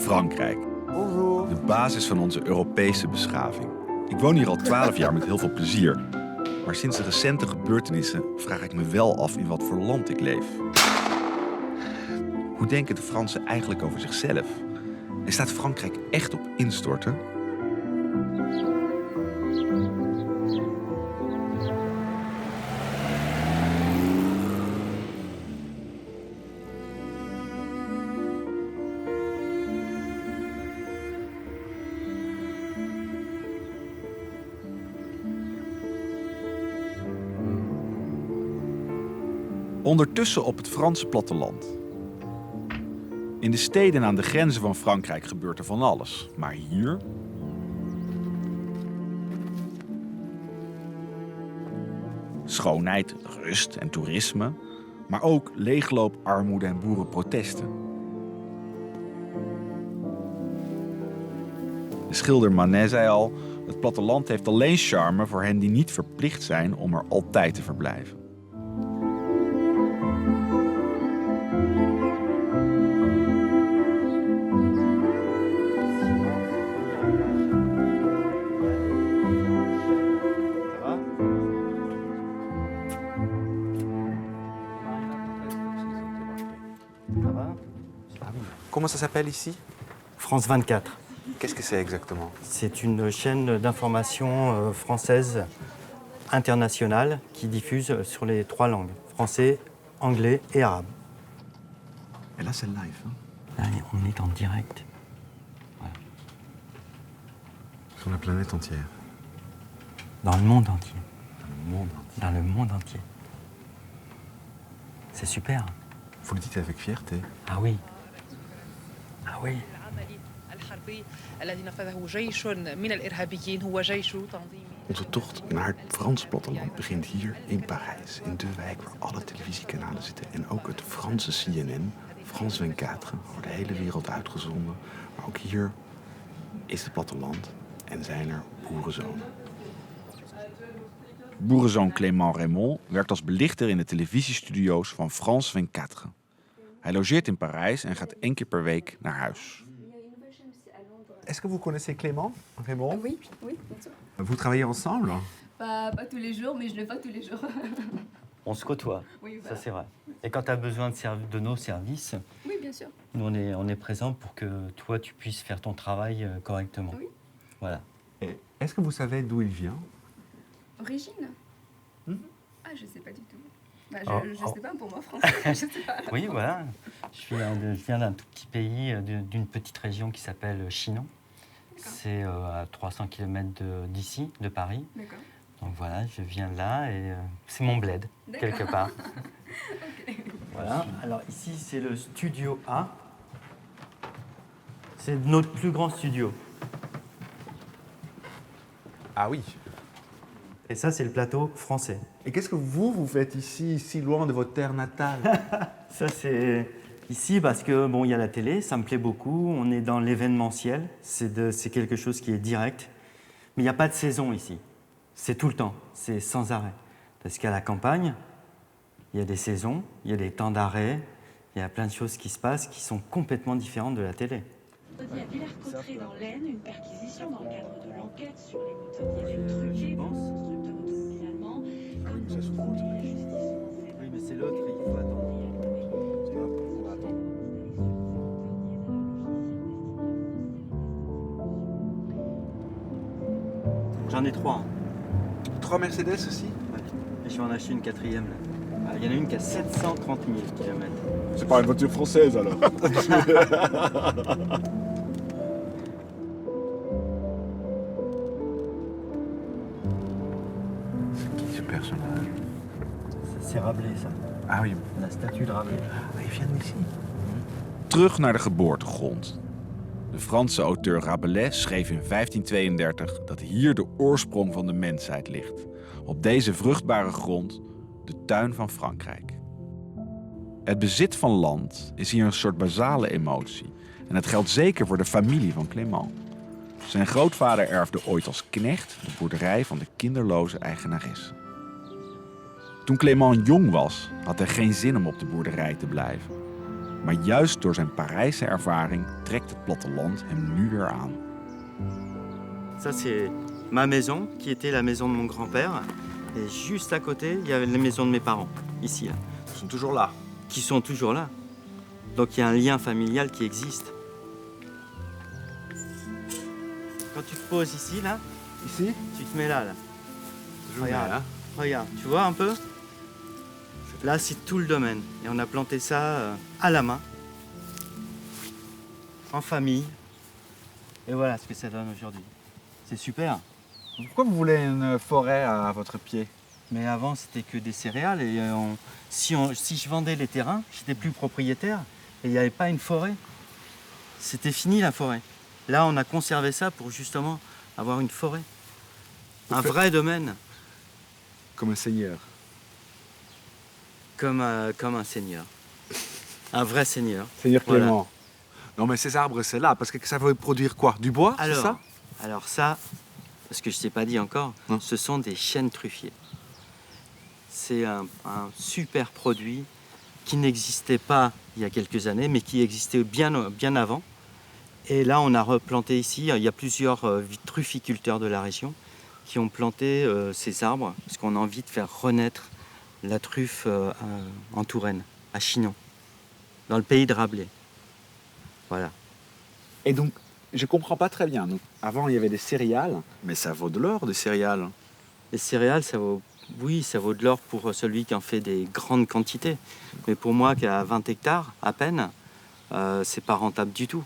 Frankrijk. Bonjour. De basis van onze Europese beschaving. Ik woon hier al 12 jaar met heel veel plezier. Maar sinds de recente gebeurtenissen vraag ik me wel af in wat voor land ik leef. Hoe denken de Fransen eigenlijk over zichzelf? En staat Frankrijk echt op instorten? Ondertussen op het Franse platteland. In de steden aan de grenzen van Frankrijk gebeurt er van alles. Maar hier... schoonheid, rust en toerisme. Maar ook leegloop, armoede en boerenprotesten. De schilder Manet zei al... het platteland heeft alleen charme voor hen die niet verplicht zijn om er altijd te verblijven. Comment ça s'appelle ici? France 24. Qu'est-ce que c'est exactement? C'est une chaîne d'information française internationale qui diffuse sur les 3 langues, français, anglais et arabe. Et là, c'est live. Hein? Là, on est en direct. Voilà. Sur la planète entière. Dans le monde entier. Dans le monde entier. Dans le monde entier. C'est super. Vous le dites avec fierté. Ah oui. Ah oui. Onze tocht naar het Franse platteland begint hier in Parijs, in de wijk waar alle televisiekanalen zitten. En ook het Franse CNN, France 24, wordt de hele wereld uitgezonden. Maar ook hier is het platteland en zijn er boerenzonen. Boerenzoon Clément Raymond werkt als belichter in de televisiestudio's van France 24. Hij logeert in Parijs en gaat 1 keer per week naar huis. Est-ce que vous connaissez Clément Raymond? Oui, oui, bien sûr. Vous travaillez ensemble? Pas tous les jours, mais je le vois tous les jours. On se côtoie, Oui, ça voilà. c'est vrai. Et quand tu as besoin de nos services, Oui, bien sûr. nous on est présents pour que toi tu puisses faire ton travail correctement. Oui. Voilà. Et est-ce que vous savez d'où il vient? Origine? Mhm. Ah, je sais pas du tout. Bah, je Oh. sais pas, pour moi, français, je sais pas. Oui, voilà. Je viens d'un tout petit pays, d'une petite région qui s'appelle Chinon. C'est à 300 km d'ici, de Paris. D'accord. Donc voilà, je viens de là et c'est mon bled, quelque part. Ok. Voilà. Alors ici, c'est le studio A. C'est notre plus grand studio. Ah oui. Et ça, c'est le plateau français. Et qu'est-ce que vous faites ici, si loin de votre terre natale? Ça, c'est ici parce que bon, il y a la télé, ça me plaît beaucoup. On est dans l'événementiel, c'est quelque chose qui est direct. Mais il n'y a pas de saison ici. C'est tout le temps, c'est sans arrêt. Parce qu'à la campagne, il y a des saisons, il y a des temps d'arrêt, il y a plein de choses qui se passent qui sont complètement différentes de la télé. À Villers-Cotterêts dans l'Aisne, une perquisition dans le cadre de l'enquête sur les motonettes truquées par le constructeur automobile allemand. Comme la justice française. Oui, mais c'est l'autre, il faut attendre. J'en ai 3. 3 Mercedes aussi? Et je vais en acheter une 4e là. Il y en a une qui a 730 000 km. C'est pas une voiture française alors. C'est qui ce personnage? C'est Rabelais ça. Ah oui, La statue de Rabelais. il vient d'ici. Terug naar de geboortegrond. De Franse auteur Rabelais schreef in 1532 dat hier de oorsprong van de mensheid ligt. Op deze vruchtbare grond, de tuin van Frankrijk. Het bezit van land is hier een soort basale emotie. En het geldt zeker voor de familie van Clément. Zijn grootvader erfde ooit als knecht de boerderij van de kinderloze eigenares. Toen Clément jong was, had hij geen zin om op de boerderij te blijven. Maar juist door zijn Parijse ervaring trekt het platteland hem nu weer aan. Ça, c'est ma maison, qui était la maison de mon grand-père. Et juste à côté, il y avait la maison de mes parents, ici, là. Ils sont toujours là. Qui sont toujours là. Donc il y a un lien familial qui existe. Quand tu te poses ici, là, Ici? tu te mets là. Je mets Regarde. là. Regarde, tu vois un peu? Là, c'est tout le domaine. Et on a planté ça à la main, en famille. Et voilà ce que ça donne aujourd'hui. C'est super. Pourquoi vous voulez une forêt à votre pied? Mais avant, c'était que des céréales. Et si je vendais les terrains, j'étais plus propriétaire. Et il n'y avait pas une forêt. C'était fini la forêt. Là, on a conservé ça pour justement avoir une forêt. Un vrai domaine, Comme un seigneur. comme un seigneur. Un vrai seigneur. Seigneur Voilà. Clément. Non mais ces arbres, c'est là, parce que ça veut produire quoi? Du bois, c'est ça? Alors ça, parce que je ne t'ai pas dit encore, Non. ce sont des chênes truffiers. C'est un super produit qui n'existait pas il y a quelques années, mais qui existait bien avant. Et là, on a replanté ici, il y a plusieurs trufficulteurs de la région qui ont planté ces arbres, parce qu'on a envie de faire renaître la truffe en Touraine, à Chinon, dans le pays de Rabelais. Voilà. Et donc, je comprends pas très bien. Donc, avant, il y avait des céréales, mais ça vaut de l'or, des céréales. Les céréales, ça vaut de l'or pour celui qui en fait des grandes quantités. Mais pour moi, qui a 20 hectares à peine, c'est pas rentable du tout.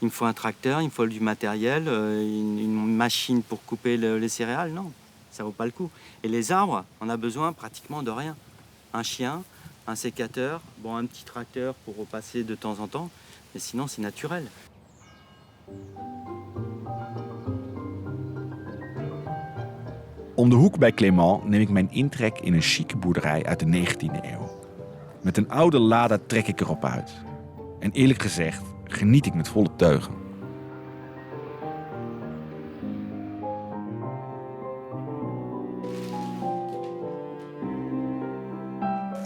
Il me faut un tracteur, il me faut du matériel, une machine pour couper les céréales. Non, ça vaut pas le coup. Et les arbres, on a besoin pratiquement de rien. Un chien, un sécateur, bon, un petit tracteur pour repasser de temps en temps, mais sinon c'est naturel. Om de hoek bij Clément neem ik mijn intrek in een chique boerderij uit de 19e eeuw. Met een oude Lada trek ik erop uit. En eerlijk gezegd geniet ik met volle teugen.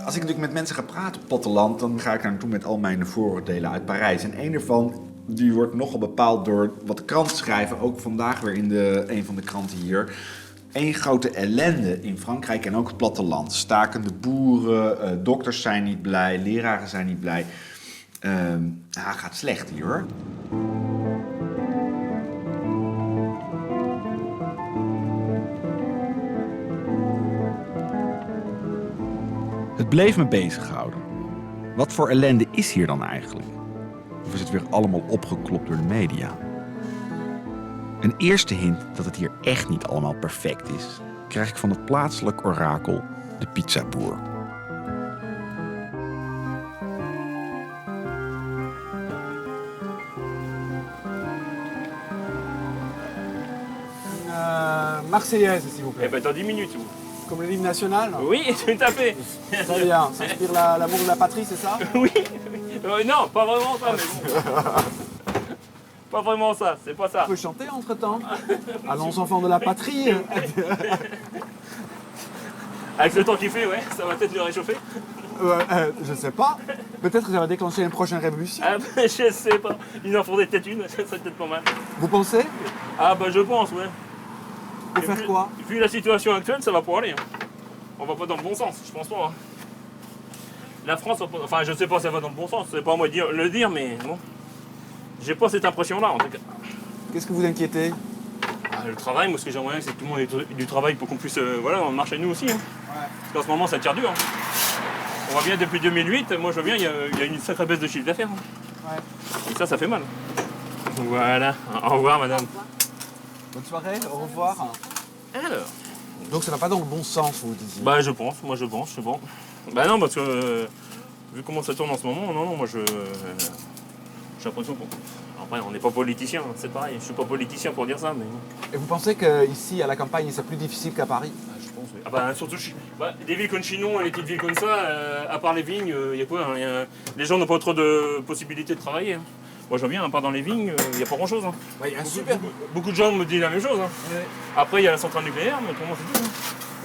Als ik natuurlijk met mensen ga praten op het platteland, dan ga ik daar naartoe met al mijn vooroordelen uit Parijs. En een ervan die wordt nogal bepaald door wat de kranten schrijven. Ook vandaag weer in een van de kranten hier. Eén grote ellende in Frankrijk en ook het platteland. Stakende boeren, dokters zijn niet blij, leraren zijn niet blij. Gaat slecht hier hoor. Het bleef me bezighouden. Wat voor ellende is hier dan eigenlijk? Of is het weer allemaal opgeklopt door de media? Een eerste hint dat het hier echt niet allemaal perfect is, krijg ik van het plaatselijk orakel, de pizzaboer. Marseillaise, s'il vous plaît. Eh ben dans 10 minutes, vous. Comme le hymne national. Oui, tout à fait. Très bien. Ça inspire l'amour de la patrie, c'est ça? Oui. Non, pas vraiment ça, mais bon. Pas vraiment ça, c'est pas ça. On peut chanter entre-temps. Allons, enfants de la patrie. Avec le temps qu'il fait, ouais, ça va peut-être le réchauffer. Je sais pas. Peut-être que ça va déclencher une prochaine révolution. Ah ben, je sais pas. Ils en faudrait peut-être une, ça serait peut-être pas mal. Vous pensez? Ah bah je pense, ouais. Pour Et faire quoi? Vu la situation actuelle, ça va pas aller. Hein. On va pas dans le bon sens, je pense pas. Hein. La France, enfin je sais pas si ça va dans le bon sens, c'est pas à moi de le dire, mais bon. J'ai pas cette impression-là en tout cas. Qu'est-ce que vous inquiétez? Le travail, moi ce que j'aimerais bien, c'est que tout le monde ait du travail pour qu'on puisse voilà, on marche à nous aussi. Hein. Ouais. Parce qu'en ce moment ça tire dur. Hein. On voit bien depuis 2008, moi je vois bien, il y a une sacrée baisse de chiffre d'affaires. Hein. Ouais. Et ça fait mal. Voilà, au revoir madame. Bonne soirée, au revoir. Alors. Donc ça va pas dans le bon sens, vous disiez? Bah je pense, c'est bon. Bah non, parce que vu comment ça tourne en ce moment, non, moi j'ai l'impression qu'on... Après, on n'est pas politicien, hein, c'est pareil, je suis pas politicien pour dire ça, mais... Et vous pensez qu'ici, à la campagne, c'est plus difficile qu'à Paris? Je pense, oui. Ah bah surtout, des villes comme Chinon et les petites villes comme ça, à part les vignes, il y a quoi hein, les gens n'ont pas trop de possibilités de travailler. Hein. Moi je vois bien, à part dans les vignes, il n'y a pas grand chose. Hein. Ouais, y a un super... Beaucoup de gens me disent la même chose. Hein. Ouais. Après il y a la centrale nucléaire, mais pour moi c'est tout.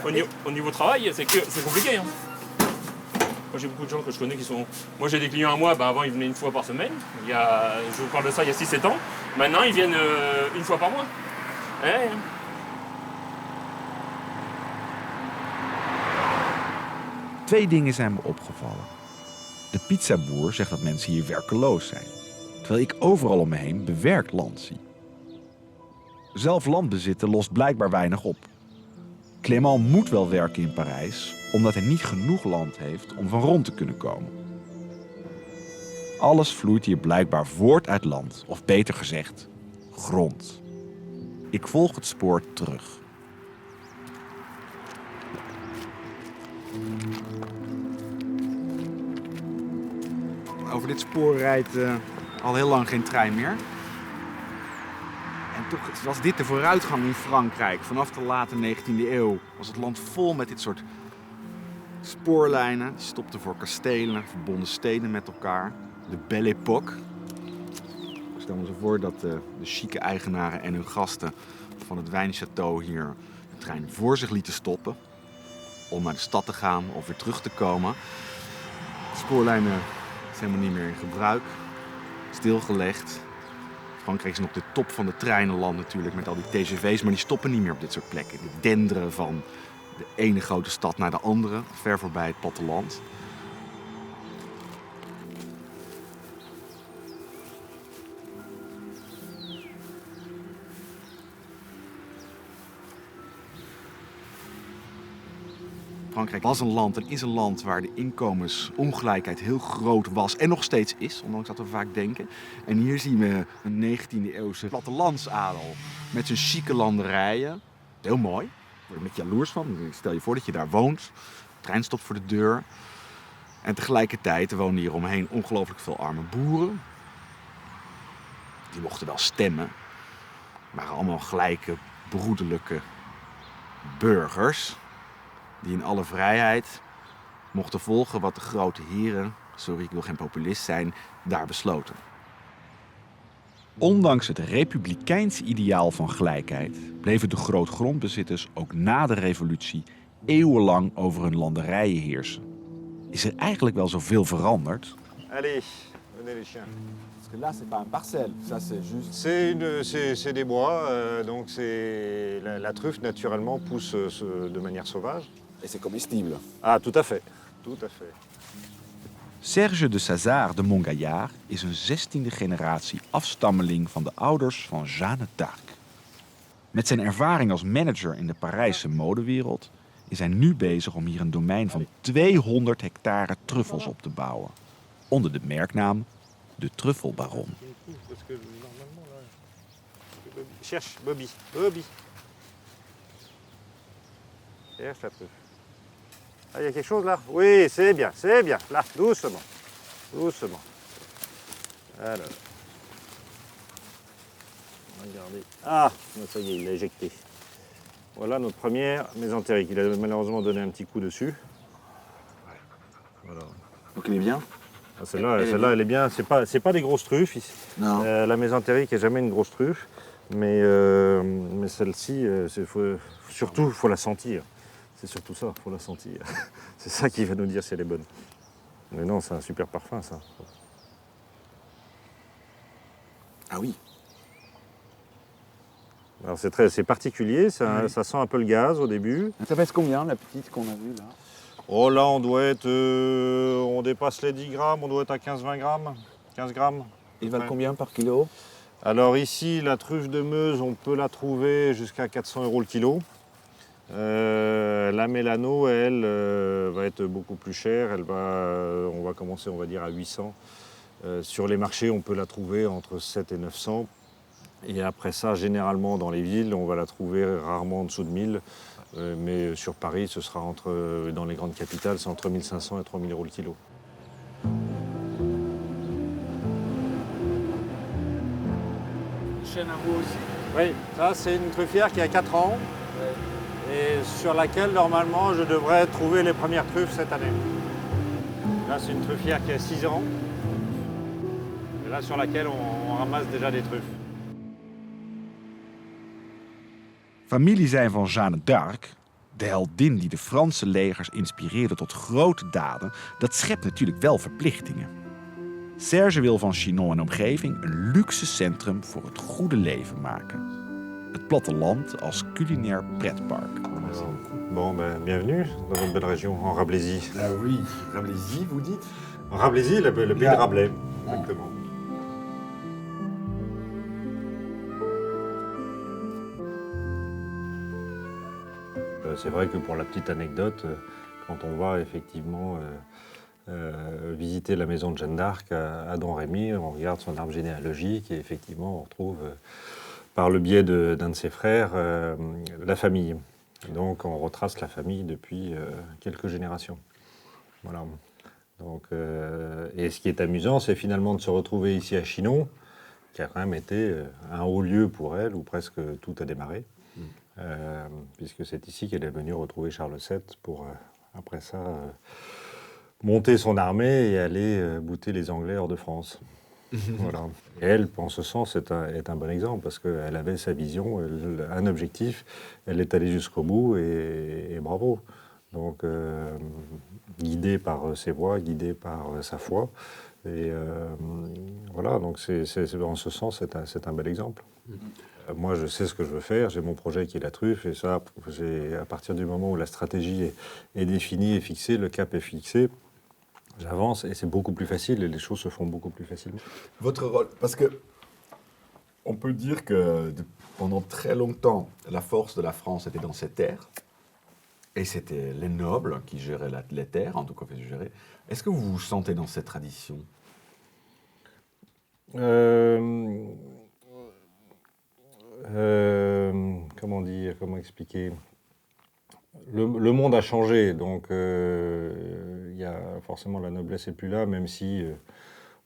Hein. Au niveau travail, c'est compliqué. Hein. Moi, j'ai beaucoup de gens que je connais qui sont... Moi, j'ai des clients à moi, avant, ils venaient une fois par semaine. Je vous parle de ça il y a 6-7 ans. Maintenant, ils viennent une fois par mois. Ouais. Twee dingen zijn me opgevallen. De pizzaboer zegt dat mensen hier werkeloos zijn, terwijl ik overal om me heen bewerkt land zie. Zelf land bezitten lost blijkbaar weinig op. Clément moet wel werken in Parijs, omdat hij niet genoeg land heeft om van rond te kunnen komen. Alles vloeit hier blijkbaar voort uit land, of beter gezegd, grond. Ik volg het spoor terug. Over dit spoor rijdt al heel lang geen trein meer. En toch was dit de vooruitgang in Frankrijk. Vanaf de late 19e eeuw was het land vol met dit soort spoorlijnen. Die stopten voor kastelen, verbonden steden met elkaar. De Belle Époque. Ik stel me zo voor dat de chique eigenaren en hun gasten van het wijnchâteau hier de trein voor zich lieten stoppen. Om naar de stad te gaan of weer terug te komen. De spoorlijnen zijn helemaal niet meer in gebruik. Stilgelegd. Frankrijk is nog de top van de treinenland natuurlijk met al die TGV's, maar die stoppen niet meer op dit soort plekken. Die denderen van de ene grote stad naar de andere, ver voorbij het platteland. Frankrijk was een land en is een land waar de inkomensongelijkheid heel groot was en nog steeds is, ondanks dat we vaak denken. En hier zien we een 19e-eeuwse plattelandsadel met zijn chique landerijen. Heel mooi, ik word er met jaloers van. Stel je voor dat je daar woont, de trein stopt voor de deur. En tegelijkertijd woonden hier omheen ongelooflijk veel arme boeren. Die mochten wel stemmen, maar allemaal gelijke, broederlijke burgers. Die in alle vrijheid mochten volgen wat de grote heren, sorry ik wil geen populist zijn, daar besloten. Ondanks het republikeinse ideaal van gelijkheid bleven de grootgrondbezitters ook na de revolutie eeuwenlang over hun landerijen heersen. Is er eigenlijk wel zoveel veranderd? Allez, venez les chiens. Parce que là, c'est pas un parcelle, ça c'est juste... C'est des bois, donc la truffe naturellement pousse de manière sauvage. Et c'est comestible. Ah, tout à fait, tout à fait. Serge de Sazard de Montgaillard is een 16e generatie afstammeling van de ouders van Jeanne d'Arc. Met zijn ervaring als manager in de Parijse modewereld is hij nu bezig om hier een domein van 200 hectare truffels op te bouwen. Onder de merknaam de Truffelbaron. Cherche, Bobby, Bobby. Cherche la truffe. Ah, il y a quelque chose là? Oui, c'est bien, c'est bien. Là, doucement, doucement. Alors. Regardez. Ah, ça y est, il l'a éjecté. Voilà notre première mésentérique. Il a malheureusement donné un petit coup dessus. Voilà. Donc il est bien? Ah, celle-là, elle est bien. C'est pas des grosses truffes ici. Non. La mésentérique n'est jamais une grosse truffe, mais celle-ci, surtout, il faut la sentir. C'est surtout ça, il faut la sentir. C'est ça qui va nous dire si elle est bonne. Mais non, c'est un super parfum, ça. Ah oui. Alors c'est particulier, ça sent un peu le gaz au début. Ça pèse combien la petite qu'on a vue là? Oh là, on doit être... on dépasse les 10 grammes, on doit être à 15-20 grammes. 15 grammes. Ils valent combien par kilo? Alors ici, la truffe de Meuse, on peut la trouver jusqu'à 400 € le kilo. La Mélano, elle, va être beaucoup plus chère. On va commencer, on va dire, à 800. Sur les marchés, on peut la trouver entre 7 et 900. Et après ça, généralement, dans les villes, on va la trouver rarement en dessous de 1000. Mais sur Paris, ce sera dans les grandes capitales, c'est entre 1500 et 3000 € le kilo. Chaîne à roue aussi. Oui, ça, c'est une truffière qui a 4 ans. Et sur laquelle, normalement, je devrais trouver les premières truffes cette année. Là, c'est une truffière qui a 6 ans. Et là, sur laquelle on ramasse déjà des truffes. Familie zijn van Jeanne d'Arc De heldin die de Franse legers inspireerde tot grote daden, dat schept natuurlijk wel verplichtingen. Serge wil van Chinon en omgeving een luxe centrum voor het goede leven maken. Het platteland als culinair pretpark. Bon, bienvenue dans notre belle région, en Rablésie. Ah oui, Rablésie, vous dites? En Rablésie, le pays de Rabelais, exactement. C'est vrai que pour la petite anecdote, quand on va effectivement visiter la maison de Jeanne d'Arc à Domrémy, on regarde son arbre généalogique et effectivement on retrouve par le biais d'un de ses frères la famille. Donc on retrace la famille depuis quelques générations. Voilà. Donc, et ce qui est amusant, c'est finalement de se retrouver ici à Chinon, qui a quand même été un haut lieu pour elle, où presque tout a démarré, puisque c'est ici qu'elle est venue retrouver Charles VII pour, après ça, monter son armée et aller bouter les Anglais hors de France. Voilà. Et elle, en ce sens, est un bon exemple, parce qu'elle avait sa vision, un objectif, elle est allée jusqu'au bout, et bravo. Donc, guidée par ses voix, guidée par sa foi. Et voilà, donc en ce sens, c'est un bel exemple. Moi, je sais ce que je veux faire, j'ai mon projet qui est la truffe, et ça, à partir du moment où la stratégie est définie et fixée, le cap est fixé, j'avance, et c'est beaucoup plus facile, et les choses se font beaucoup plus facilement. Votre rôle, parce que on peut dire que pendant très longtemps, la force de la France était dans ces terres. Et c'était les nobles qui géraient les terres, en tout cas faisaient gérer. Est-ce que vous vous sentez dans cette tradition? Comment dire, comment expliquer? Le monde a changé, donc y a forcément la noblesse n'est plus là, même si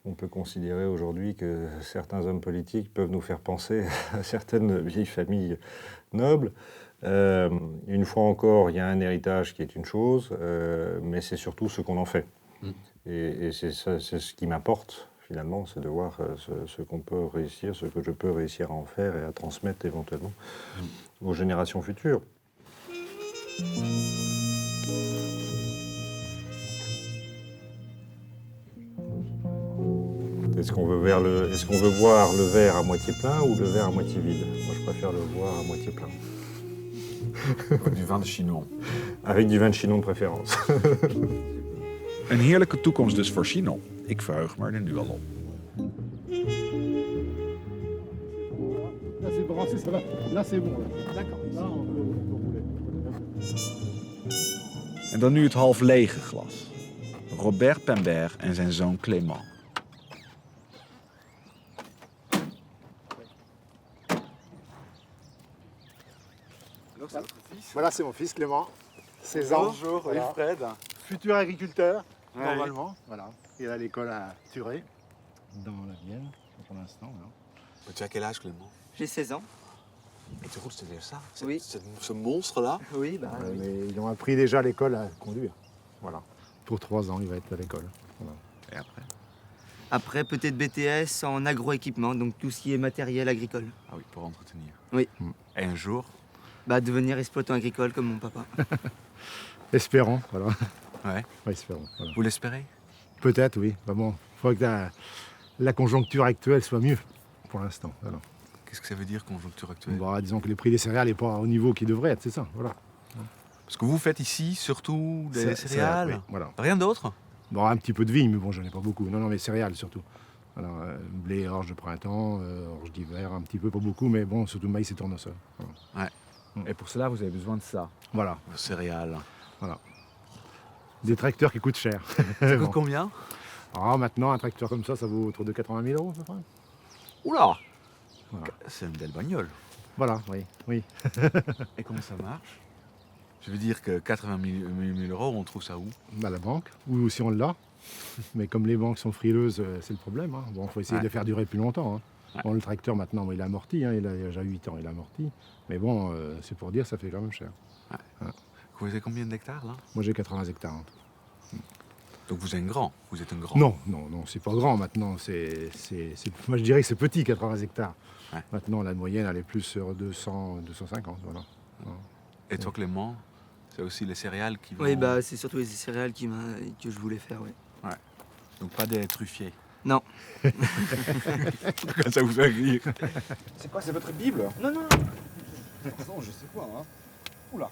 on peut considérer aujourd'hui que certains hommes politiques peuvent nous faire penser à certaines vieilles familles nobles. Une fois encore, il y a un héritage qui est une chose, mais c'est surtout ce qu'on en fait. Et c'est ce qui m'importe, finalement, c'est de voir ce qu'on peut réussir, ce que je peux réussir à en faire et à transmettre éventuellement aux générations futures. Est-ce qu'on veut voir le verre à moitié plein ou le verre à moitié vide? Moi, je préfère le voir à moitié plein. Du vin de Chinon. Avec du vin de Chinon de préférence. Een heerlijke toekomst dus voor Chinon. Ik verheug me er nu al op. Là, c'est branché, ça va. Là, c'est bon. D'accord. Là, on peut rouler. En dan nu het half lege glas. Robert Pembert en zijn zoon Clément. Voilà, c'est mon fils Clément, 16 ans. Bonjour, Voilà. Wilfred. Futur agriculteur, Ouais. normalement. Voilà. Il est à l'école à Thuré, dans la Vienne, pour l'instant. Voilà. Tu as quel âge, Clément? J'ai 16 ans. Et tu roules c'est-à-dire ça? Oui. Ce monstre-là? Oui, bah oui. Mais ils ont appris déjà à l'école à conduire. Voilà. Pour 3 ans, il va être à l'école. Voilà. Et après? Après, peut-être BTS en agroéquipement, donc tout ce qui est matériel agricole. Ah oui, pour entretenir. Oui. Et un jour? Bah, devenir exploitant agricole comme mon papa. Espérons, voilà. Ouais. Ouais, espérons. Voilà. Vous l'espérez? Peut-être, oui. Bah bon, il faudrait que la conjoncture actuelle soit mieux pour l'instant. Voilà. Qu'est-ce que ça veut dire, conjoncture actuelle? Bah, disons que le prix des céréales n'est pas au niveau qu'il devrait être, c'est ça. Voilà. Parce que vous faites ici surtout des C'est- céréales? oui, voilà. Rien d'autre? Bon, un petit peu de vigne, mais bon, j'en ai pas beaucoup. Non, mais céréales surtout. Voilà, blé, orge de printemps, orge d'hiver, un petit peu, pas beaucoup, mais bon, surtout maïs et tournesol. Voilà. Et pour cela, vous avez besoin de ça. Voilà. Céréales. Des tracteurs qui coûtent cher. Ça Bon. coûte combien? Alors maintenant, un tracteur comme ça vaut autour de 80 000 € à peu près. Oula! Voilà. C'est une belle bagnole. Voilà, oui, oui. Et comment ça marche? Je veux dire que 80 000 €, on trouve ça où? À la banque, ou si on l'a. Mais comme les banques sont frileuses, c'est le problème. Hein. Bon, il faut essayer de les faire durer plus longtemps. Hein. Ouais. Bon, le tracteur, maintenant, il est amorti. Hein, il a déjà 8 ans, il est amorti. Mais bon, c'est pour dire, ça fait quand même cher. Vous avez combien d'hectares là? Moi, j'ai 80 hectares en tout. Donc vous êtes un grand. Vous êtes un grand. Non, c'est pas grand maintenant. Moi, je dirais que c'est petit, 80 hectares. Ouais. Maintenant, la moyenne, elle est plus sur 200, 250. Voilà. Et toi, Clément, C'est aussi les céréales qui vont... Oui, bah, c'est surtout les céréales que je voulais faire, oui. Ouais. Donc pas des truffiers. Non. Pourquoi ça vous fait rire? C'est quoi, c'est votre Bible? Non, non. Non, je sais quoi, hein. Oula.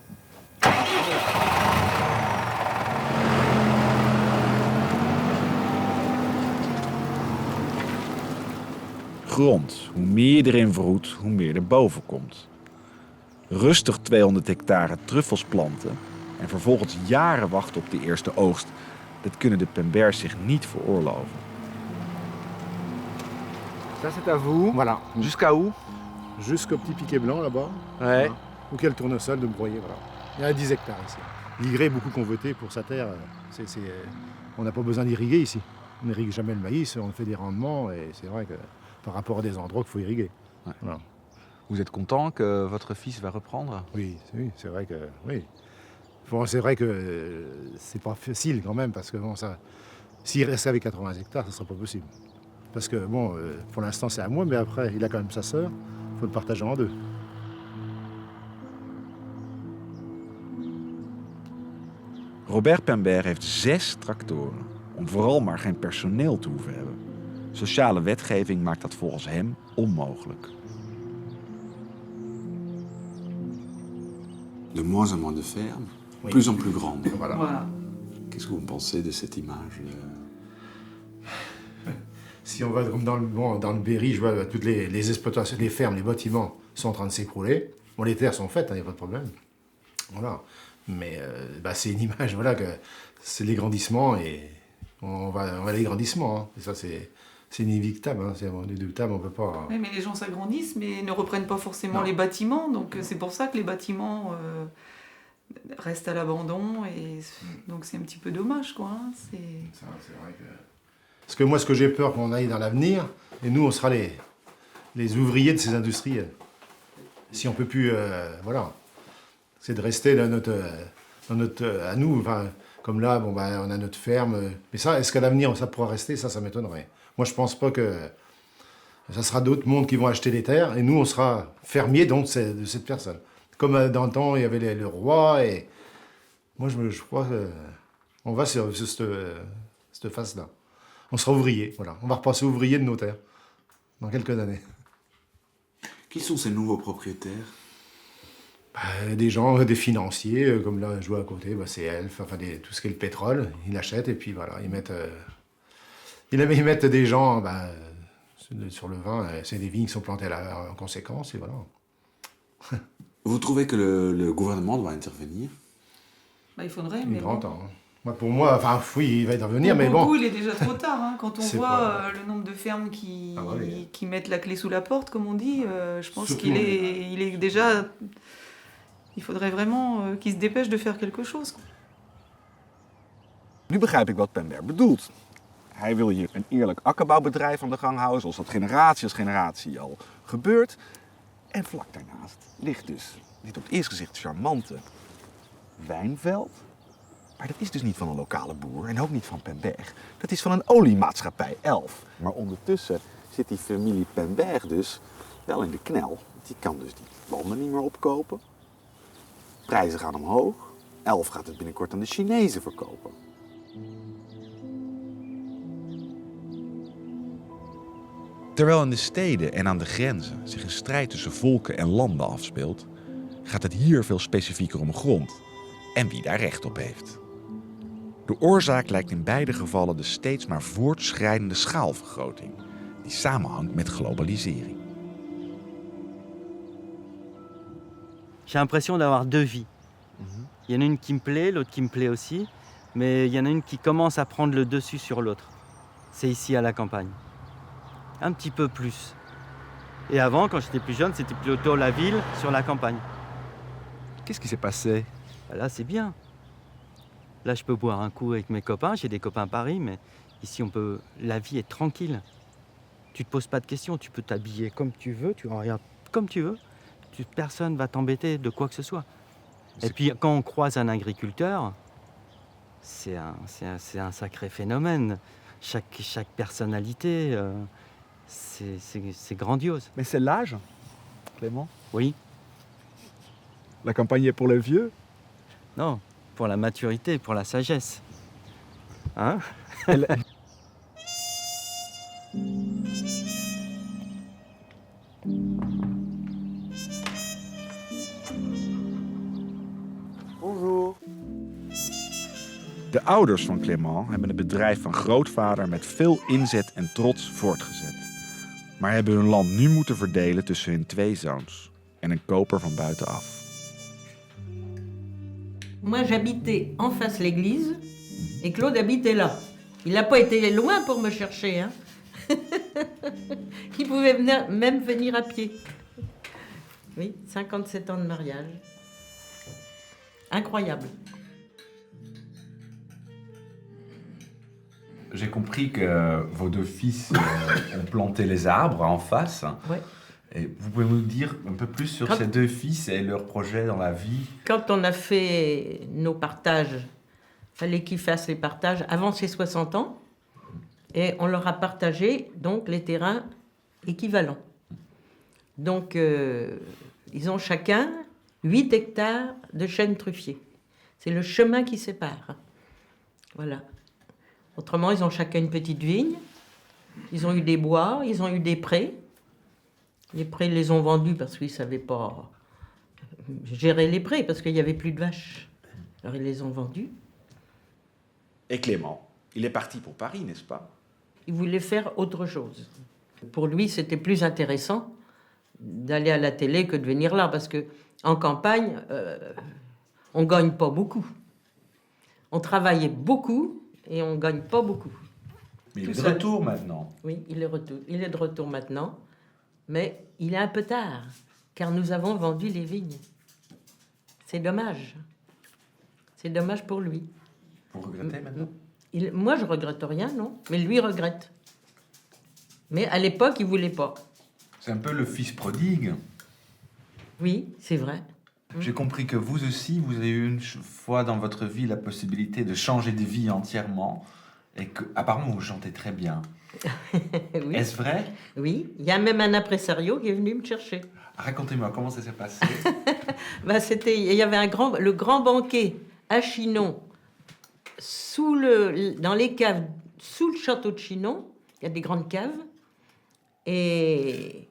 Grond. Hoe meer je erin verroet, hoe meer er boven komt. Rustig 200 hectare truffels planten en vervolgens jaren wachten op de eerste oogst. Dat kunnen de Pembers zich niet veroorloven. Ça, c'est à vous. Voilà. Jusqu'à où? Jusqu'au petit piquet blanc là-bas. Ouais. Auquel le tournesol de broyer, voilà. Il y a 10 hectares ici. L'Igré est beaucoup convoité pour sa terre. On n'a pas besoin d'irriguer ici. On n'irrigue jamais le maïs, on fait des rendements et c'est vrai que par rapport à des endroits qu'il faut irriguer. Ouais. Voilà. Vous êtes content que votre fils va reprendre? Oui, c'est vrai que... Oui. Bon, c'est vrai que c'est pas facile quand même parce que bon, ça, s'il restait avec 80 hectares, ça ne serait pas possible. Parce que bon, pour l'instant c'est à moi, mais après il a quand même sa sœur, il faut le partager en deux. Robert Pember heeft 6 tractoren, om vooral maar geen personeel te hoeven hebben. Sociale wetgeving maakt dat volgens hem onmogelijk. De moins en moins de fermes, Oui. plus en plus grandes. Voilà. Voilà. Qu'est-ce que vous pensez de cette image? Si on va comme dans le Berry, je vois toutes les exploitations, les fermes, les bâtiments sont en train de s'écrouler. Bon, les terres sont faites, il n'y a pas de problème. Voilà. Mais c'est une image, voilà, que c'est l'égrandissement et on va à l'égrandissement. Hein. Et ça, c'est inévitable. Hein. C'est inévitable, on ne peut pas. Oui, mais les gens s'agrandissent, mais ne reprennent pas forcément les bâtiments. Donc c'est pour ça que les bâtiments restent à l'abandon. Et donc c'est un petit peu dommage, quoi. Hein. C'est vrai que... Parce que moi, ce que j'ai peur qu'on aille dans l'avenir, et nous, on sera les ouvriers de ces industriels. Si on ne peut plus, voilà, c'est de rester dans notre à nous. Enfin, comme là, bon, on a notre ferme. Mais ça, est-ce qu'à l'avenir, ça pourra rester? Ça m'étonnerait. Moi, je ne pense pas que ça sera d'autres mondes qui vont acheter les terres, et nous, on sera fermiers donc de cette personne. Comme dans le temps, il y avait le roi, et moi, je crois qu'on va sur cette phase-là. On sera ouvrier, voilà. On va repasser ouvrier de nos terres dans quelques années. Qui sont ces nouveaux propriétaires? Des gens, des financiers, comme là, je vois à côté, c'est Elf, enfin tout ce qui est le pétrole, ils l'achètent et puis voilà, ils mettent des gens sur le vin, c'est des vignes qui sont plantées en conséquence et voilà. Vous trouvez que le gouvernement doit intervenir? Il faudrait, Il mais est grand bon. temps. Hein. Moi, pour moi, enfin oui, il va intervenir, mais Pour bon. beaucoup, il est déjà trop tard. Hein. Quand on C'est voit pas- le nombre de fermes qui oui. mettent la clé sous la porte, comme on dit, je pense Surtout qu'il est déjà... Il faudrait vraiment qu'il se dépêche de faire quelque chose. Nu begrijp ik wat Pember bedoelt. Hij wil hier een eerlijk akkerbouwbedrijf aan de gang houden, zoals dat generatie als generatie al gebeurt. En vlak daarnaast ligt dus dit op het eerste gezicht charmante wijnveld. Maar dat is dus niet van een lokale boer en ook niet van Pember. Dat is van een oliemaatschappij, Elf. Maar ondertussen zit die familie Pember dus wel in de knel. Die kan dus die landen niet meer opkopen. Prijzen gaan omhoog. Elf gaat het binnenkort aan de Chinezen verkopen. Terwijl in de steden en aan de grenzen zich een strijd tussen volken en landen afspeelt, gaat het hier veel specifieker om grond en wie daar recht op heeft. De oorzaak lijkt in beide gevallen de steeds maar voortschrijdende schaalvergroting, die samenhangt met globalisering. J'ai l'impression d'avoir deux vies. Il y en a une qui me plaît, l'autre qui me plaît aussi, mais il y en a une qui commence à prendre le dessus sur l'autre. C'est ici à la campagne. Un petit peu plus. Et avant, quand j'étais plus jeune, c'était plutôt la ville sur la campagne. Qu'est-ce qui s'est passé? Là, c'est bien. Là, je peux boire un coup avec mes copains. J'ai des copains à Paris, mais ici, la vie est tranquille. Tu te poses pas de questions. Tu peux t'habiller comme tu veux. Tu regardes comme tu veux. Personne va t'embêter de quoi que ce soit. Et puis, quand on croise un agriculteur, c'est un sacré phénomène. Chaque personnalité, c'est grandiose. Mais c'est l'âge, Clément. Oui. La campagne est pour les vieux. Non, pour la maturité, pour la sagesse. Hein? Bonjour. De ouders van Clément hebben het bedrijf van grootvader met veel inzet en trots voortgezet. Maar hebben hun land nu moeten verdelen tussen hun 2 zoons en een koper van buitenaf. Moi, j'habitais en face l'église et Claude habitait là. Il n'a pas été loin pour me chercher. Hein. Il pouvait même venir à pied. Oui, 57 ans de mariage. Incroyable. J'ai compris que vos 2 fils ont planté les arbres en face. Ouais. Et vous pouvez nous dire un peu plus sur ces 2 fils et leurs projets dans la vie? Quand on a fait nos partages, il fallait qu'ils fassent les partages avant ses 60 ans. Et on leur a partagé donc les terrains équivalents. Donc, ils ont chacun 8 hectares de chênes truffiers. C'est le chemin qui sépare. Voilà. Autrement, ils ont chacun une petite vigne. Ils ont eu des bois, ils ont eu des prés. Les prés, ils les ont vendus parce qu'ils ne savaient pas gérer les prés, parce qu'il n'y avait plus de vaches. Alors, ils les ont vendus. Et Clément, il est parti pour Paris, n'est-ce pas? Il voulait faire autre chose. Pour lui, c'était plus intéressant d'aller à la télé que de venir là, parce qu'en campagne, on ne gagne pas beaucoup. On travaillait beaucoup et on ne gagne pas beaucoup. Mais il est de retour maintenant. Oui, il est de retour maintenant, mais il est un peu tard, car nous avons vendu les vignes. C'est dommage. C'est dommage pour lui. Vous regrettez maintenant? Moi, je regrette rien, non. Mais lui regrette. Mais à l'époque, il voulait pas. C'est un peu le fils prodigue. Oui, c'est vrai. J'ai compris que vous aussi, vous avez eu une fois dans votre vie la possibilité de changer de vie entièrement et que, apparemment, vous chantez très bien. Oui. Est-ce vrai? Oui, il y a même un impresario qui est venu me chercher. Racontez-moi, comment ça s'est passé? Il y avait le grand banquet à Chinon, dans les caves, sous le château de Chinon. Il y a des grandes caves. Et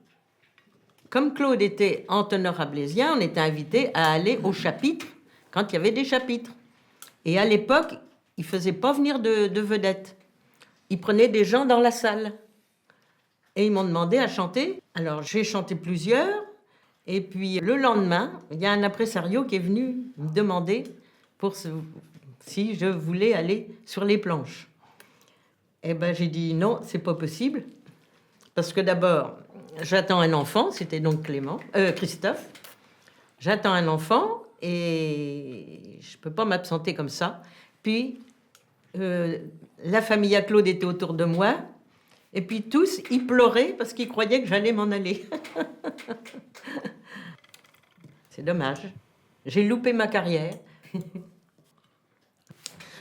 comme Claude était enteneur rabelaisien, on était invité à aller au chapitre quand il y avait des chapitres. Et à l'époque, il ne faisait pas venir de vedettes. Il prenait des gens dans la salle. Et ils m'ont demandé à chanter. Alors j'ai chanté plusieurs. Et puis le lendemain, il y a un impresario qui est venu me demander si je voulais aller sur les planches. Eh ben j'ai dit non, c'est pas possible. Parce que d'abord, j'attends un enfant, c'était donc Christophe. J'attends un enfant et je peux pas m'absenter comme ça. Puis la famille à Claude était autour de moi. Et puis tous, ils pleuraient parce qu'ils croyaient que j'allais m'en aller. C'est dommage. J'ai loupé ma carrière.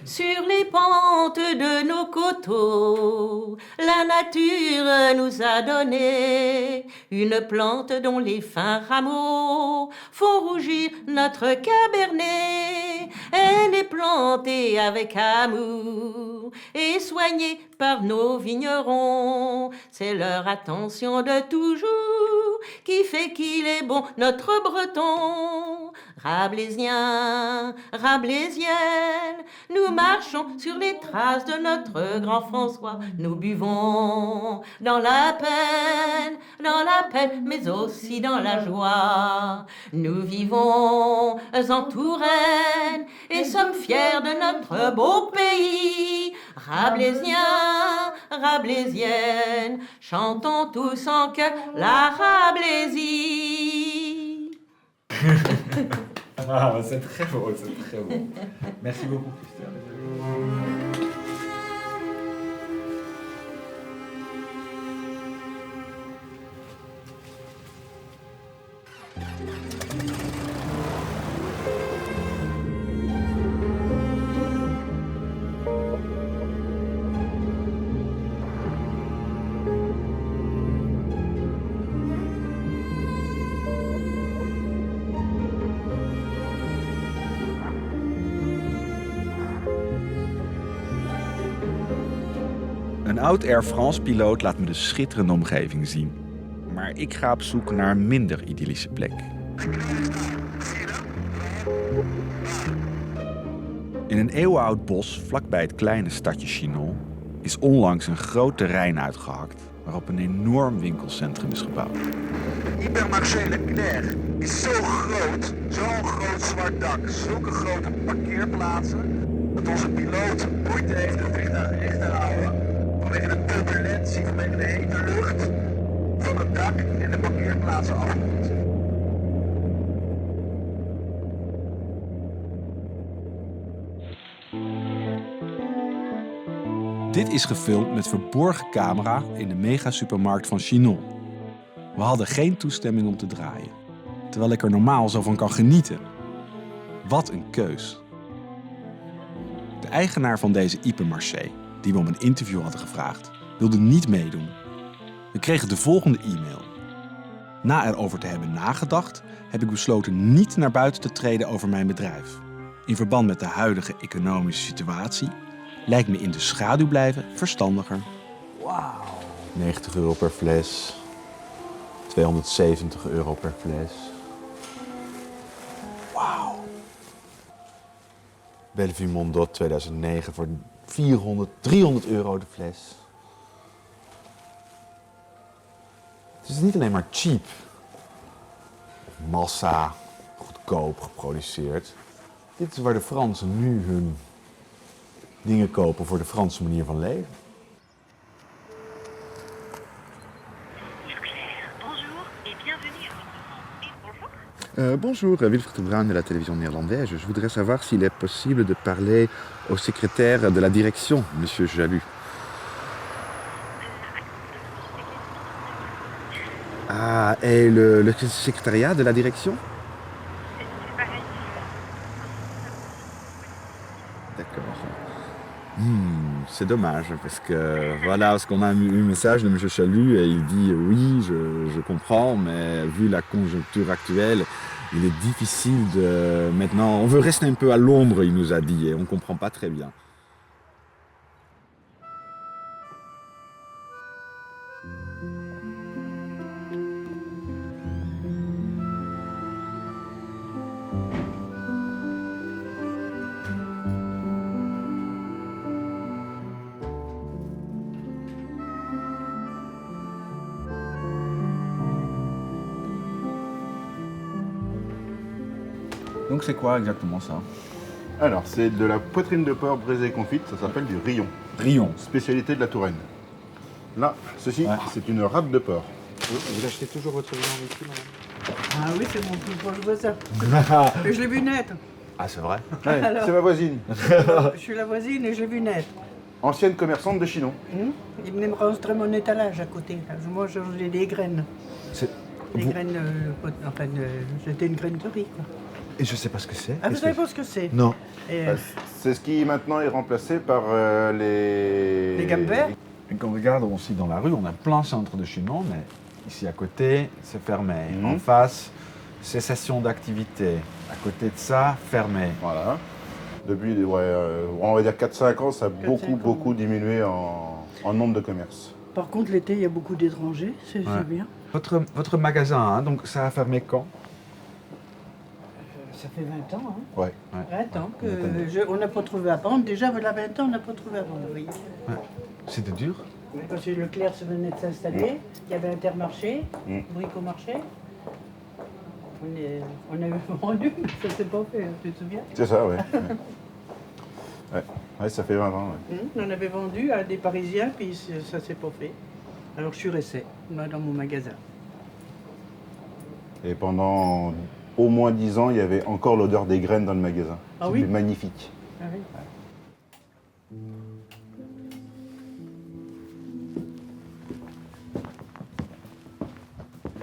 Sur les pentes de nos coteaux, la nature nous a donné une plante dont les fins rameaux font rougir notre cabernet. Elle est plantée avec amour et soignée par nos vignerons. C'est leur attention de toujours qui fait qu'il est bon, notre breton. Rabelaisien, rabelaisienne, nous marchons sur les traces de notre grand François. Nous buvons dans la peine, mais aussi dans la joie. Nous vivons en Touraine et sommes fiers de notre beau pays. Rabelaisiens, rabelaisiennes, chantons tous en chœur la Rablaisie. Ah, c'est très beau, c'est très beau. Merci beaucoup, Christiane. Een oud Air France-piloot laat me de schitterende omgeving zien. Maar ik ga op zoek naar een minder idyllische plek. In een eeuwenoud bos vlakbij het kleine stadje Chinon is onlangs een groot terrein uitgehakt waarop een enorm winkelcentrum is gebouwd. Hypermarché Leclerc is zo groot, zo'n groot zwart dak, zulke grote parkeerplaatsen, dat onze piloot moeite heeft het vliegtuig recht te houden vanwege de turbulentie, vanwege de hete lucht van het dak en de parkeerplaatsen afkomt. Dit is gefilmd met verborgen camera in de megasupermarkt van Chinon. We hadden geen toestemming om te draaien, terwijl ik er normaal zo van kan genieten. Wat een keus. De eigenaar van deze hypermarché, die we om een interview hadden gevraagd, wilde niet meedoen. We kregen de volgende e-mail. Na erover te hebben nagedacht, heb ik besloten niet naar buiten te treden over mijn bedrijf. In verband met de huidige economische situatie lijkt me in de schaduw blijven verstandiger. Wauw. 90 euro per fles. 270 euro per fles. Wauw. Bellevue Mondot 2009 voor 300 euro de fles. Het is niet alleen maar cheap. Massa, goedkoop geproduceerd. Dit is waar de Fransen nu hun dingen kopen voor de Franse manier van leven. Bonjour, Wilfried de Bruin de la télévision néerlandaise. Je voudrais savoir s'il est possible de parler au secrétaire de la direction, Monsieur Jalut. Ah, et le secrétariat de la direction? D'accord. C'est dommage, parce que voilà, parce qu'on a eu un message de M. Chalut et il dit oui, je comprends, mais vu la conjoncture actuelle, il est difficile de... Maintenant, on veut rester un peu à l'ombre, il nous a dit, et on ne comprend pas très bien. Donc c'est quoi exactement ça? Alors, c'est de la poitrine de porc braisée confite, ça s'appelle du rion. Rion. Spécialité de la Touraine. Là, ceci, c'est une rate de porc. Vous achetez toujours votre viande ici, madame? Ah oui, c'est mon plus proche voisin. Mais je l'ai vu naître. Ah, c'est vrai? Ouais, Alors, c'est ma voisine. je suis la voisine et je l'ai vu naître. Ancienne commerçante de Chinon. Il venait me rentrer mon étalage à côté. Moi, j'ai des graines. Des graines, c'était une graine de riz, quoi. Et je sais pas ce que c'est. Ah, vous savez pas ce que c'est? Non. C'est ce qui maintenant est remplacé par les... Les gamberts. Et quand on regarde aussi dans la rue, on a plein centre de Chinon, mais ici à côté, c'est fermé. En face, cessation d'activité. À côté de ça, fermé. Voilà. Depuis, on va dire 4-5 ans, ça a beaucoup diminué en nombre de commerces. Par contre, l'été, il y a beaucoup d'étrangers, c'est bien. Votre magasin, hein, donc ça a fermé quand? Ça fait 20 ans, hein. Ouais. 20 ans qu'on n'a pas trouvé à vendre. Déjà, voilà 20 ans, on n'a pas trouvé à vendre, vous voyez. Ouais. C'était dur? Parce que Leclerc se venait de s'installer, il y avait Intermarché, Bricomarché. On avait vendu, mais ça s'est pas fait, tu te souviens? C'est ça, oui. Ouais, ça fait 20 ans. Ouais. On avait vendu à des Parisiens, puis ça s'est pas fait. Alors je suis resté dans mon magasin. Et pendant au moins 10 ans, il y avait encore l'odeur des graines dans le magasin. Ah C'était oui? magnifique. Ah oui.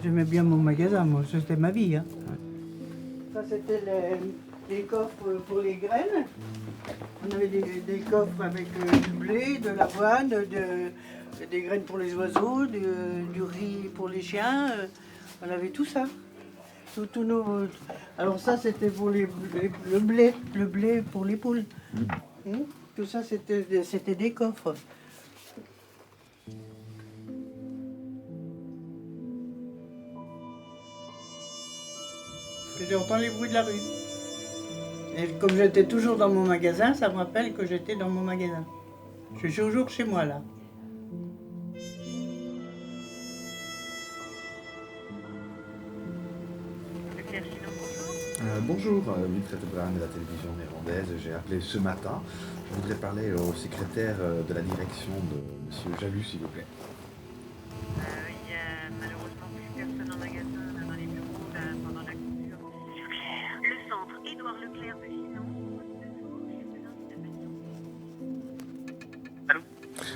J'aimais bien mon magasin, moi, c'était ma vie. Hein. Ça, c'était les coffres pour les graines. On avait des coffres avec du blé, de l'avoine, des graines pour les oiseaux, du riz pour les chiens. On avait tout ça. Tout nos... Alors ça, c'était pour le blé pour les poules. Tout ça, c'était des coffres. que j'entends les bruits de la rue. Et comme j'étais toujours dans mon magasin, ça me rappelle que j'étais dans mon magasin. Je suis toujours chez moi là. Bonjour, Wilfred de Bruin de la télévision néerlandaise. J'ai appelé ce matin. Je voudrais parler au secrétaire de la direction de M. Jalus, s'il vous plaît. Il y a malheureusement plus personne en magasin dans les bureaux pendant la coupure. Le centre Édouard Leclerc de Chinon.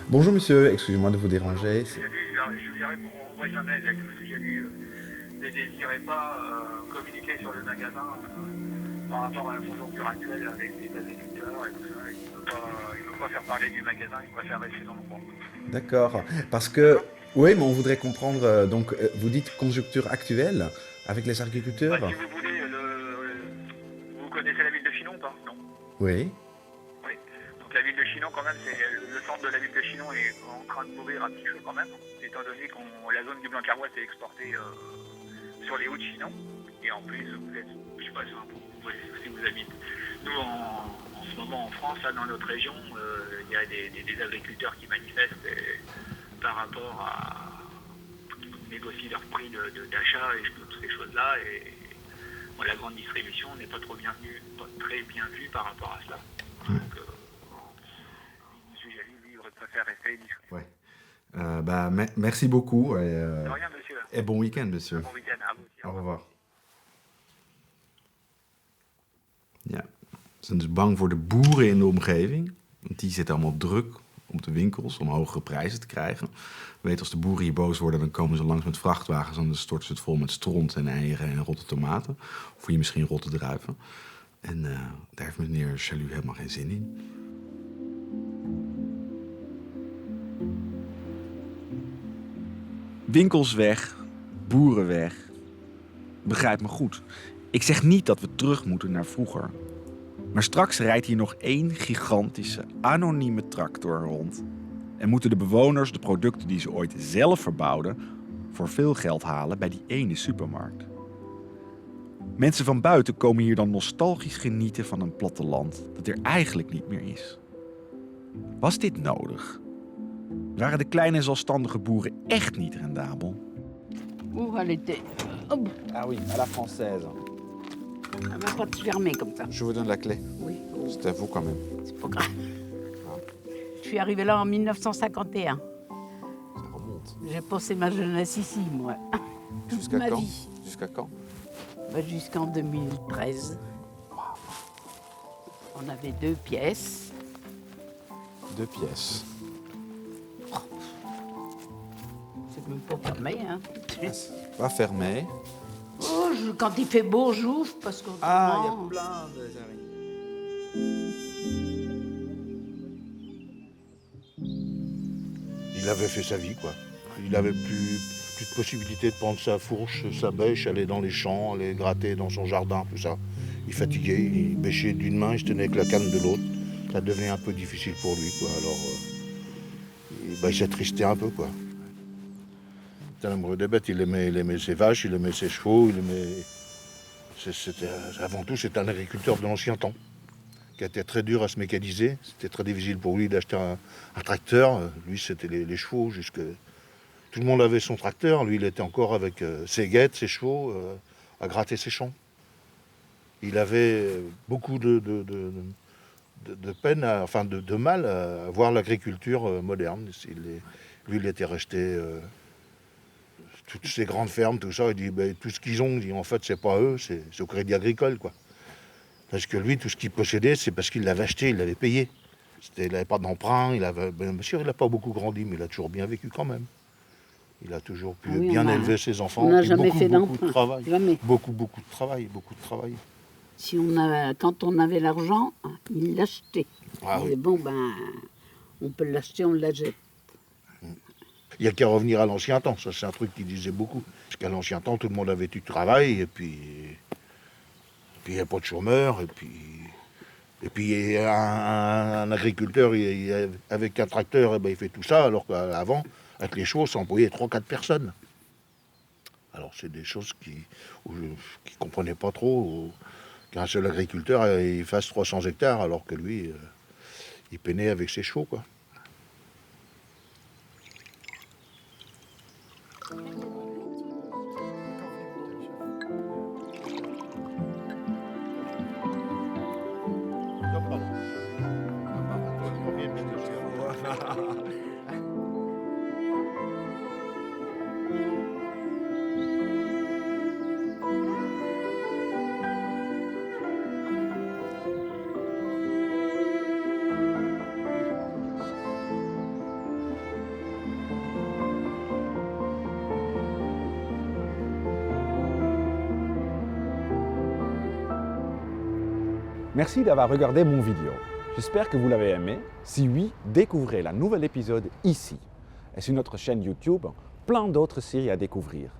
Bonjour monsieur, excusez-moi de vous déranger. Je lui réponds, on voit jamais, avec M. Jalus ne désirait pas communiquer sur le magasin par rapport à la conjoncture actuelle avec les agriculteurs et tout ça. Il ne veut pas faire parler du magasin, il préfère rester dans le coin. D'accord, parce que... Oui, mais on voudrait comprendre, donc vous dites conjoncture actuelle avec les agriculteurs. Si vous voulez, vous connaissez la ville de Chinon ou pas? Non. Oui. Oui. Donc la ville de Chinon, quand même, le centre de la ville de Chinon est en train de mourir un petit peu quand même, étant donné que la zone du Blanc-Carrois s'est exportée sur les Hauts de Chinon. Et en plus, vous êtes, je sais pas si vous habitez. Nous, en ce moment, en France, là, dans notre région, il y a des agriculteurs qui manifestent par rapport à négocier leur prix d'achat et toutes ces choses-là. Et bon, la grande distribution n'est pas très bien vue par rapport à cela. Donc, M. Jalus, lui, préfère rester discret. Ouais. Merci beaucoup. Et, De rien, monsieur. Et bon week-end, monsieur. Bon week-end à vous aussi. Au revoir. Ja, ze zijn dus bang voor de boeren in de omgeving. Want die zitten allemaal op druk op de winkels om hogere prijzen te krijgen. Weet, als de boeren hier boos worden, dan komen ze langs met vrachtwagens en dan storten ze het vol met stront en eieren en rotte tomaten. Of hier misschien rotte druiven. En daar heeft meneer Jalus helemaal geen zin in. Winkels weg, boeren weg. Begrijp me goed. Ik zeg niet dat we terug moeten naar vroeger. Maar straks rijdt hier nog één gigantische, anonieme tractor rond. En moeten de bewoners de producten die ze ooit zelf verbouwden voor veel geld halen bij die ene supermarkt. Mensen van buiten komen hier dan nostalgisch genieten van een platteland dat er eigenlijk niet meer is. Was dit nodig? Waren de kleine zelfstandige boeren echt niet rendabel? Ouh, elle était... Oh. Ah oui, à la française. Elle va pas te fermer comme ça. Je vous donne la clé. Oui. C'est à vous quand même. C'est pas grave. Je suis arrivée là en 1951. Ça remonte. J'ai passé ma jeunesse ici, moi. Toute Jusqu'à ma quand? vie. Jusqu'à quand? Jusqu'en 2013. On avait 2 pièces. 2 pièces. C'est même pas fermé, hein. Pas fermé. Oh, quand il fait beau, j'ouvre parce que. Ah, il y a plein de Il avait fait sa vie, quoi. Il avait plus de possibilité de prendre sa fourche, sa bêche, aller dans les champs, aller gratter dans son jardin, tout ça. Il fatiguait, il bêchait d'une main, il se tenait avec la canne de l'autre. Ça devenait un peu difficile pour lui, quoi. Alors, il s'attristait un peu, quoi. C'était un amoureux des bêtes, il aimait ses vaches, il aimait ses chevaux, avant tout, c'était un agriculteur de l'ancien temps, qui était très dur à se mécaniser. C'était très difficile pour lui d'acheter un tracteur. Lui, c'était les chevaux. Tout le monde avait son tracteur. Lui, il était encore avec ses guettes, ses chevaux, à gratter ses champs. Il avait beaucoup de peine, de mal à voir l'agriculture moderne. Lui, il était resté... toutes ces grandes fermes, tout ça, il dit, tout ce qu'ils ont, il dit, en fait, c'est pas eux, c'est au Crédit Agricole, quoi. Parce que lui, tout ce qu'il possédait, c'est parce qu'il l'avait acheté, il l'avait payé. Il n'avait pas d'emprunt, bien sûr, il n'a pas beaucoup grandi, mais il a toujours bien vécu quand même. Il a toujours pu bien élever ses enfants. On n'a jamais fait beaucoup de d'emprunt. travail. Jamais. Beaucoup de travail. Quand on avait l'argent, il l'achetait. Ah, Et bon, on peut l'acheter, on l'achète. Il n'y a qu'à revenir à l'ancien temps, ça c'est un truc qu'il disait beaucoup. Parce qu'à l'ancien temps, tout le monde avait du travail, et puis il n'y a pas de chômeurs, et puis un agriculteur, avec un tracteur, il fait tout ça, alors qu'avant, avec les chevaux, ça employait 3-4 personnes. Alors c'est des choses qui ne comprenaient pas trop, qu'un seul agriculteur il fasse 300 hectares alors que lui, il peinait avec ses chevaux, quoi. Merci d'avoir regardé mon vidéo. J'espère que vous l'avez aimé. Si oui, découvrez le nouvel épisode ici. Et sur notre chaîne YouTube, plein d'autres séries à découvrir.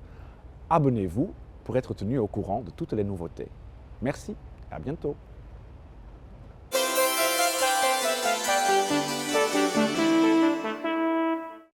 Abonnez-vous pour être tenu au courant de toutes les nouveautés. Merci et à bientôt.